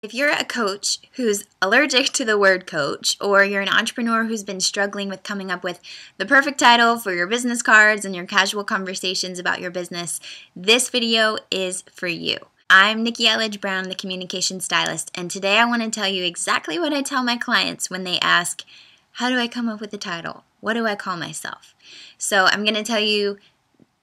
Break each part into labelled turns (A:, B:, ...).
A: If you're a coach who's allergic to the word coach, or you're an entrepreneur who's been struggling with coming up with the perfect title for your business cards and your casual conversations about your business, this video is for you. I'm Nikki Elledge Brown, the communication stylist, and today I want to tell you exactly what I tell my clients when they ask, how do I come up with a title? What do I call myself? So I'm going to tell you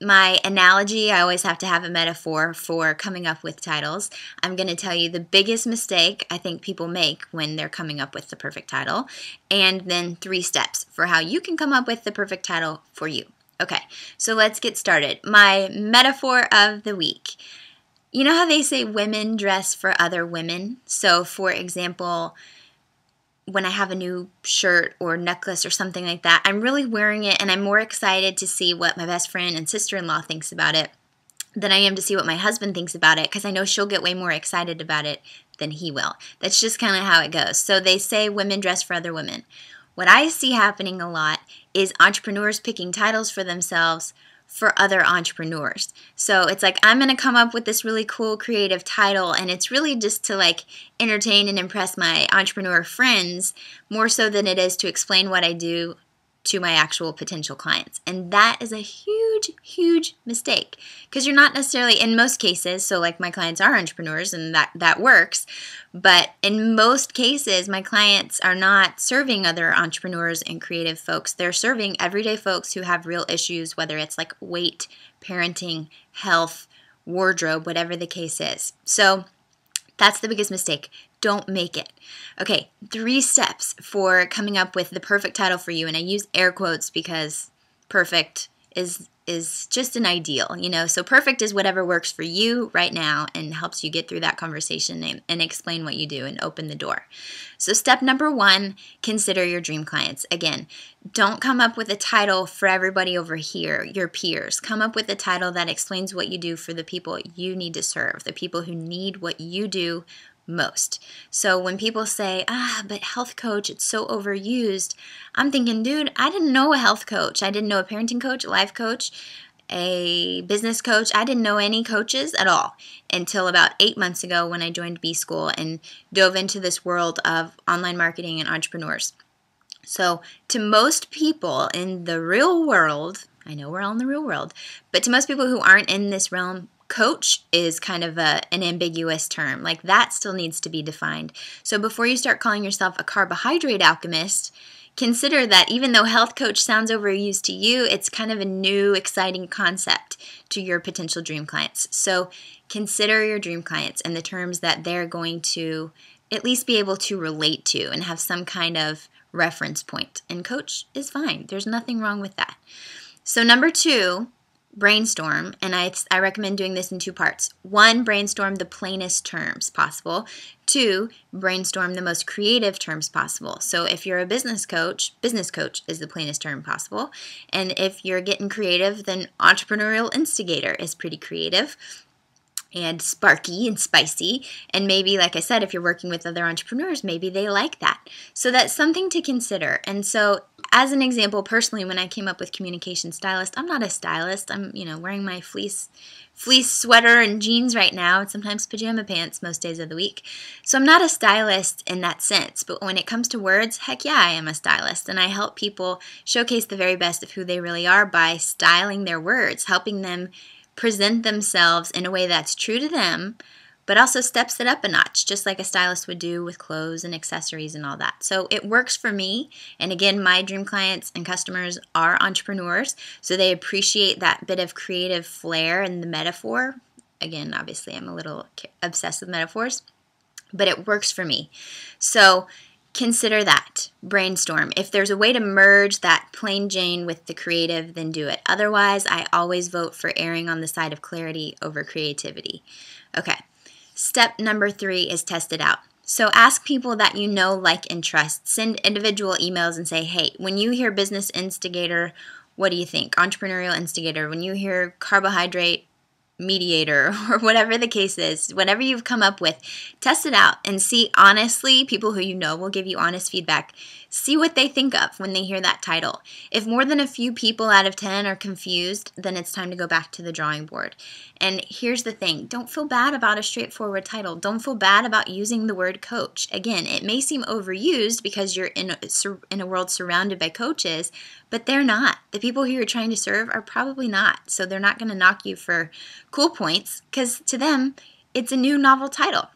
A: my analogy. I always have to have a metaphor for coming up with titles. I'm going to tell you the biggest mistake I think people make when they're coming up with the perfect title, and then 3 steps for how you can come up with the perfect title for you. Okay, so let's get started. My metaphor of the week. You know how they say women dress for other women? So for example, when I have a new shirt or necklace or something like that, I'm really wearing it and I'm more excited to see what my best friend and sister-in-law thinks about it than I am to see what my husband thinks about it, because I know she'll get way more excited about it than he will. That's just kind of how it goes. So they say women dress for other women. What I see happening a lot is entrepreneurs picking titles for themselves for other entrepreneurs. So it's like, I'm going to come up with this really cool creative title, and it's really just to like entertain and impress my entrepreneur friends more so than it is to explain what I do to my actual potential clients. And that is a huge, huge mistake, because you're not necessarily, in most cases, so like my clients are entrepreneurs and that works, but in most cases my clients are not serving other entrepreneurs and creative folks. They're serving everyday folks who have real issues, whether it's like weight, parenting, health, wardrobe, whatever the case is. So that's the biggest mistake. Don't make it. Okay, 3 steps for coming up with the perfect title for you. And I use air quotes because perfect is just an ideal, you know. So perfect is whatever works for you right now and helps you get through that conversation and explain what you do and open the door. So step number 1, consider your dream clients. Again, don't come up with a title for everybody over here, your peers. Come up with a title that explains what you do for the people you need to serve, the people who need what you do most. So when people say, but health coach, it's so overused, I'm thinking, dude, I didn't know a health coach. I didn't know a parenting coach, a life coach, a business coach. I didn't know any coaches at all until about 8 months ago when I joined B School and dove into this world of online marketing and entrepreneurs. So to most people in the real world, I know we're all in the real world, but to most people who aren't in this realm, coach is kind of an ambiguous term. Like, that still needs to be defined. So before you start calling yourself a carbohydrate alchemist, consider that even though health coach sounds overused to you, it's kind of a new, exciting concept to your potential dream clients. So consider your dream clients and the terms that they're going to at least be able to relate to and have some kind of reference point. And coach is fine. There's nothing wrong with that. So number 2, brainstorm, and I recommend doing this in 2 parts. 1, brainstorm the plainest terms possible. 2, brainstorm the most creative terms possible. So if you're a business coach is the plainest term possible. And if you're getting creative, then entrepreneurial instigator is pretty creative and sparky and spicy. And maybe, like I said, if you're working with other entrepreneurs, maybe they like that. So that's something to consider. And so as an example, personally, when I came up with communication stylist, I'm not a stylist. I'm, wearing my fleece sweater and jeans right now, and sometimes pajama pants most days of the week. So I'm not a stylist in that sense. But when it comes to words, heck yeah, I am a stylist. And I help people showcase the very best of who they really are by styling their words, helping them present themselves in a way that's true to them, but also steps it up a notch, just like a stylist would do with clothes and accessories and all that. So it works for me. And again, my dream clients and customers are entrepreneurs, so they appreciate that bit of creative flair and the metaphor. Again, obviously, I'm a little obsessed with metaphors, but it works for me. So consider that. Brainstorm. If there's a way to merge that plain Jane with the creative, then do it. Otherwise, I always vote for erring on the side of clarity over creativity. Okay. Step number 3 is test it out. So ask people that you know, like, and trust. Send individual emails and say, hey, when you hear business instigator, what do you think? Entrepreneurial instigator. When you hear carbohydrate mediator or whatever the case is, whatever you've come up with, test it out and see honestly, people who you know will give you honest feedback, see what they think of when they hear that title. If more than a few people out of 10 are confused, then it's time to go back to the drawing board. And here's the thing, don't feel bad about a straightforward title. Don't feel bad about using the word coach. Again, it may seem overused because you're in a world surrounded by coaches, but they're not. The people who you're trying to serve are probably not. So they're not going to knock you for cool points because to them, it's a new novel title.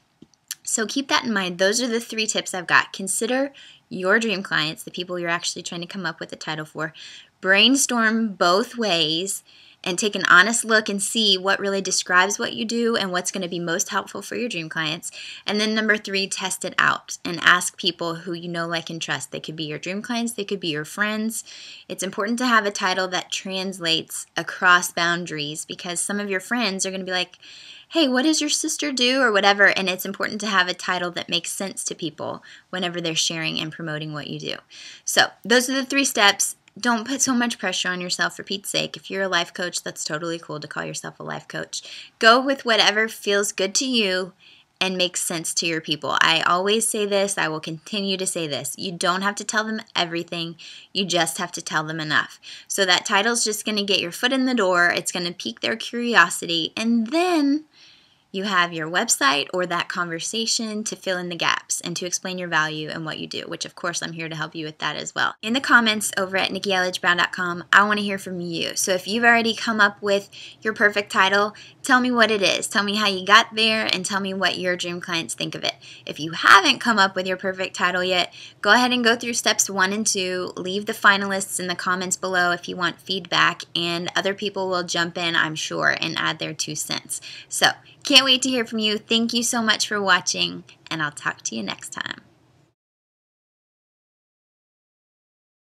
A: So keep that in mind. Those are the 3 tips I've got. Consider your dream clients, the people you're actually trying to come up with a title for. Brainstorm both ways and take an honest look and see what really describes what you do and what's going to be most helpful for your dream clients. And then number 3, test it out and ask people who you know, like, and trust. They could be your dream clients. They could be your friends. It's important to have a title that translates across boundaries because some of your friends are going to be like, hey, what does your sister do or whatever? And it's important to have a title that makes sense to people whenever they're sharing and promoting what you do. So those are the 3 steps. Don't put so much pressure on yourself, for Pete's sake. If you're a life coach, that's totally cool to call yourself a life coach. Go with whatever feels good to you and makes sense to your people. I always say this. I will continue to say this. You don't have to tell them everything. You just have to tell them enough. So that title's just going to get your foot in the door. It's going to pique their curiosity. And then you have your website or that conversation to fill in the gaps and to explain your value and what you do, which of course I'm here to help you with that as well. In the comments over at NikkiElledgeBrown.com, I want to hear from you. So if you've already come up with your perfect title, tell me what it is. Tell me how you got there and tell me what your dream clients think of it. If you haven't come up with your perfect title yet, go ahead and go through steps 1 and 2. Leave the finalists in the comments below if you want feedback, and other people will jump in, I'm sure, and add their 2 cents. So can't wait to hear from you. Thank you so much for watching, and I'll talk to you next time.